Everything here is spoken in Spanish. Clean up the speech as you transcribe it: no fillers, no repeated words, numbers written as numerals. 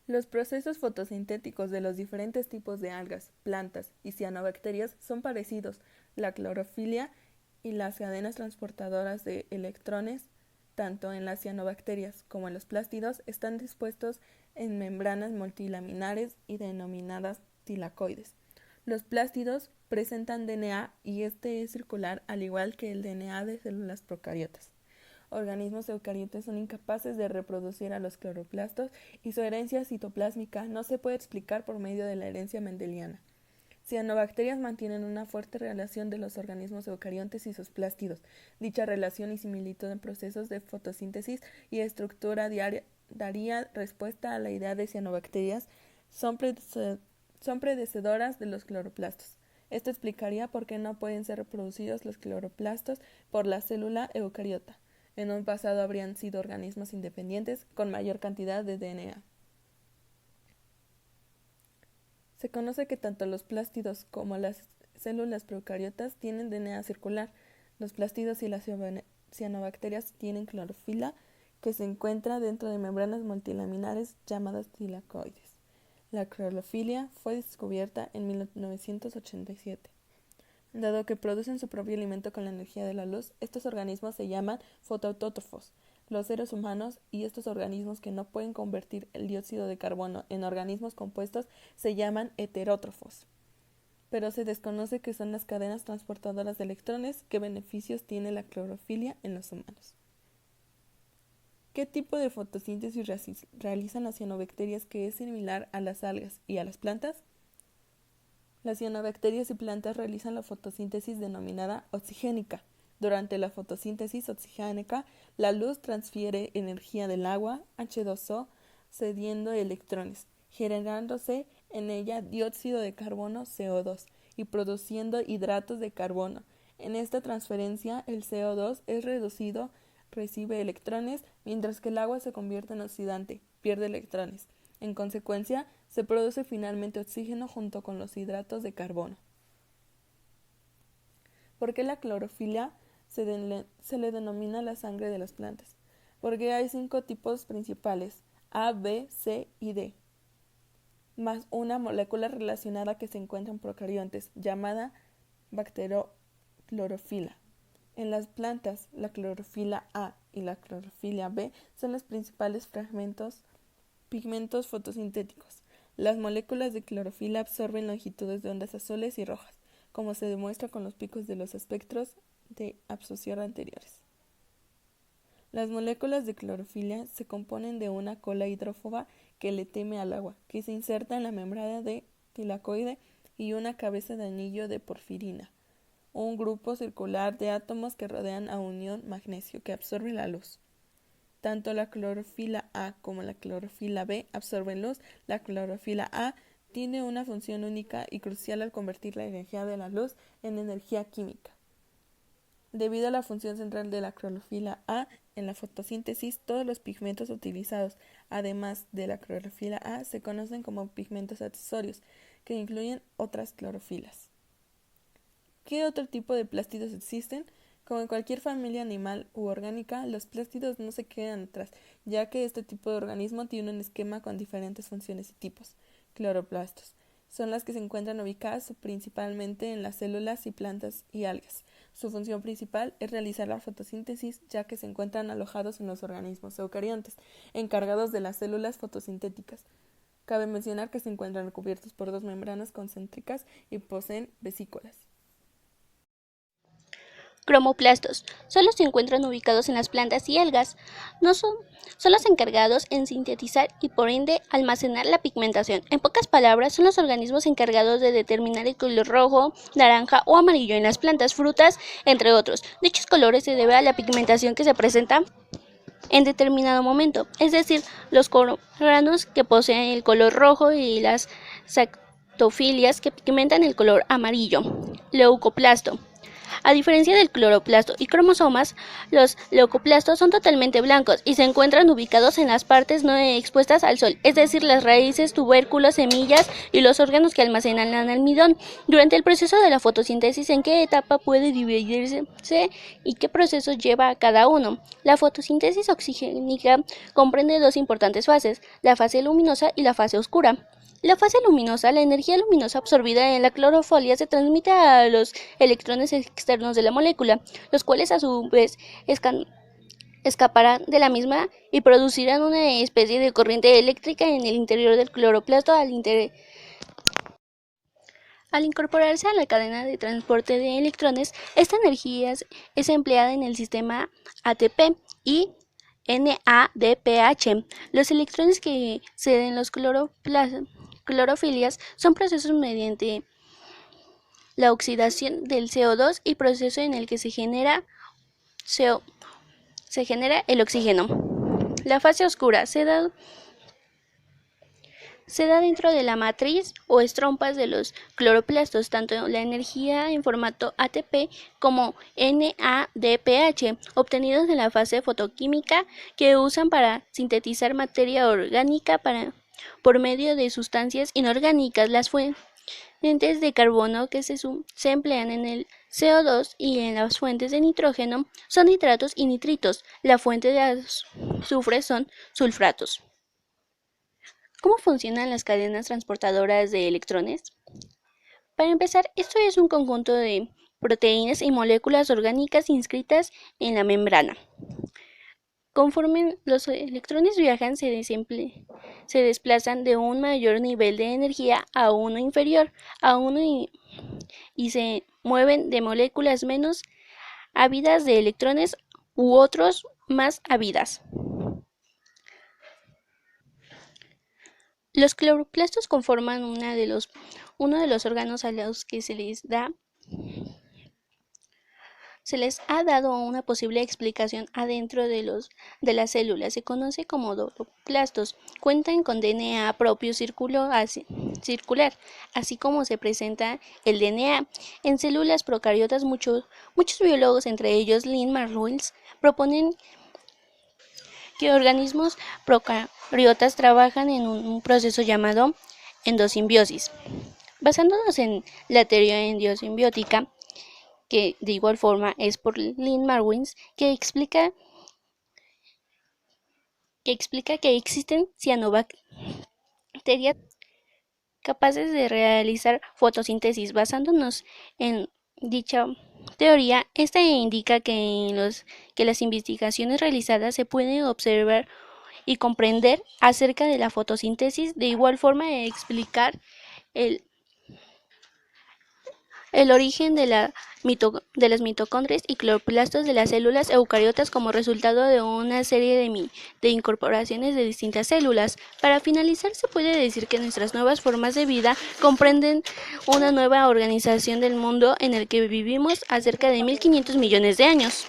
Los procesos fotosintéticos de los diferentes tipos de algas, plantas y cianobacterias son parecidos. La clorofilia y las cadenas transportadoras de electrones, tanto en las cianobacterias como en los plástidos, están dispuestos en membranas multilaminares y denominadas tilacoides. Los plástidos presentan DNA y este es circular, al igual que el DNA de células procariotas. Organismos eucariotas son incapaces de reproducir a los cloroplastos y su herencia citoplásmica no se puede explicar por medio de la herencia mendeliana. Cianobacterias mantienen una fuerte relación de los organismos eucariontes y sus plástidos. Dicha relación y similitud en procesos de fotosíntesis y estructura diaria daría respuesta a la idea de cianobacterias son predecedoras de los cloroplastos. Esto explicaría por qué no pueden ser reproducidos los cloroplastos por la célula eucariota. En un pasado habrían sido organismos independientes con mayor cantidad de DNA. Se conoce que tanto los plástidos como las células procariotas tienen DNA circular. Los plástidos y las cianobacterias tienen clorofila que se encuentra dentro de membranas multilaminares llamadas tilacoides. La clorofilia fue descubierta en 1987. Dado que producen su propio alimento con la energía de la luz, estos organismos se llaman fotoautótrofos. Los seres humanos y estos organismos que no pueden convertir el dióxido de carbono en organismos compuestos se llaman heterótrofos. Pero se desconoce qué son las cadenas transportadoras de electrones, qué beneficios tiene la clorofilia en los humanos. ¿Qué tipo de fotosíntesis realizan las cianobacterias que es similar a las algas y a las plantas? Las cianobacterias y plantas realizan la fotosíntesis denominada oxigénica. Durante la fotosíntesis oxigénica, la luz transfiere energía del agua, H2O, cediendo electrones, generándose en ella dióxido de carbono, CO2, y produciendo hidratos de carbono. En esta transferencia, el CO2 es reducido, recibe electrones, mientras que el agua se convierte en oxidante, pierde electrones. En consecuencia, se produce finalmente oxígeno junto con los hidratos de carbono. ¿Por qué la clorofila se le denomina la sangre de las plantas? Porque hay 5 tipos principales, A, B, C y D, más una molécula relacionada que se encuentra en procariontes, llamada bacteroclorofila. En las plantas, la clorofila A y la clorofila B son los principales pigmentos fotosintéticos. Las moléculas de clorofila absorben longitudes de ondas azules y rojas, como se demuestra con los picos de los espectros de absorción anteriores. Las moléculas de clorofila se componen de una cola hidrófoba que le teme al agua, que se inserta en la membrana de tilacoide, y una cabeza de anillo de porfirina, un grupo circular de átomos que rodean a unión magnesio que absorbe la luz. Tanto la clorofila A como la clorofila B absorben luz. La clorofila A tiene una función única y crucial al convertir la energía de la luz en energía química. Debido a la función central de la clorofila A en la fotosíntesis, todos los pigmentos utilizados, además de la clorofila A, se conocen como pigmentos accesorios, que incluyen otras clorofilas. ¿Qué otro tipo de plástidos existen? Como en cualquier familia animal u orgánica, los plástidos no se quedan atrás, ya que este tipo de organismo tiene un esquema con diferentes funciones y tipos. Cloroplastos son las que se encuentran ubicadas principalmente en las células y plantas y algas. Su función principal es realizar la fotosíntesis, ya que se encuentran alojados en los organismos eucariontes, encargados de las células fotosintéticas. Cabe mencionar que se encuentran recubiertos por 2 membranas concéntricas y poseen vesículas. Cromoplastos solo se encuentran ubicados en las plantas y algas. Son los encargados en sintetizar y por ende almacenar la pigmentación. En pocas palabras, son los organismos encargados de determinar el color rojo, naranja o amarillo en las plantas, frutas, entre otros. Dichos colores se deben a la pigmentación que se presenta en determinado momento, es decir, los granos que poseen el color rojo y las sactofilias que pigmentan el color amarillo. Leucoplasto. A diferencia del cloroplasto y cromosomas, los leucoplastos son totalmente blancos y se encuentran ubicados en las partes no expuestas al sol, es decir, las raíces, tubérculos, semillas y los órganos que almacenan el almidón. Durante el proceso de la fotosíntesis, ¿en qué etapa puede dividirse y qué procesos lleva a cada uno? La fotosíntesis oxigénica comprende dos importantes fases, la fase luminosa y la fase oscura. La fase luminosa, la energía luminosa absorbida en la clorofolia se transmite a los electrones externos de la molécula, los cuales a su vez escaparán de la misma y producirán una especie de corriente eléctrica en el interior del cloroplasto al incorporarse a la cadena de transporte de electrones. Esta energía es empleada en el sistema ATP y NADPH. Los electrones que ceden los clorofilias son procesos mediante la oxidación del CO2 y proceso en el que se genera el oxígeno. La fase oscura se da dentro de la matriz o estrompas de los cloroplastos, tanto la energía en formato ATP como NADPH, obtenidos en la fase fotoquímica, que usan para sintetizar materia orgánica por medio de sustancias inorgánicas. Las fuentes de carbono que se emplean en el CO2 y en las fuentes de nitrógeno son nitratos y nitritos. La fuente de azufre son sulfatos. ¿Cómo funcionan las cadenas transportadoras de electrones? Para empezar, esto es un conjunto de proteínas y moléculas orgánicas inscritas en la membrana. Conforme los electrones viajan, se desplazan de un mayor nivel de energía a uno inferior y se mueven de moléculas menos ávidas de electrones u otros más ávidas. Los cloroplastos conforman uno de los órganos a los que se les ha dado una posible explicación adentro de las células. Se conoce como cloroplastos. Cuentan con DNA propio circular, así como se presenta el DNA en células procariotas. Muchos biólogos, entre ellos Lynn Margulis, proponen que organismos procariotas trabajan en un proceso llamado endosimbiosis. Basándonos en la teoría endosimbiótica, que de igual forma es por Lynn Margulis, que explica que existen cianobacterias capaces de realizar fotosíntesis. Basándonos en dicha teoría, esta indica que las investigaciones realizadas se pueden observar y comprender acerca de la fotosíntesis. De igual forma, explicar el origen de las mitocondrias y cloroplastos de las células eucariotas como resultado de una serie de incorporaciones de distintas células. Para finalizar, se puede decir que nuestras nuevas formas de vida comprenden una nueva organización del mundo en el que vivimos hace cerca de 1.500 millones de años.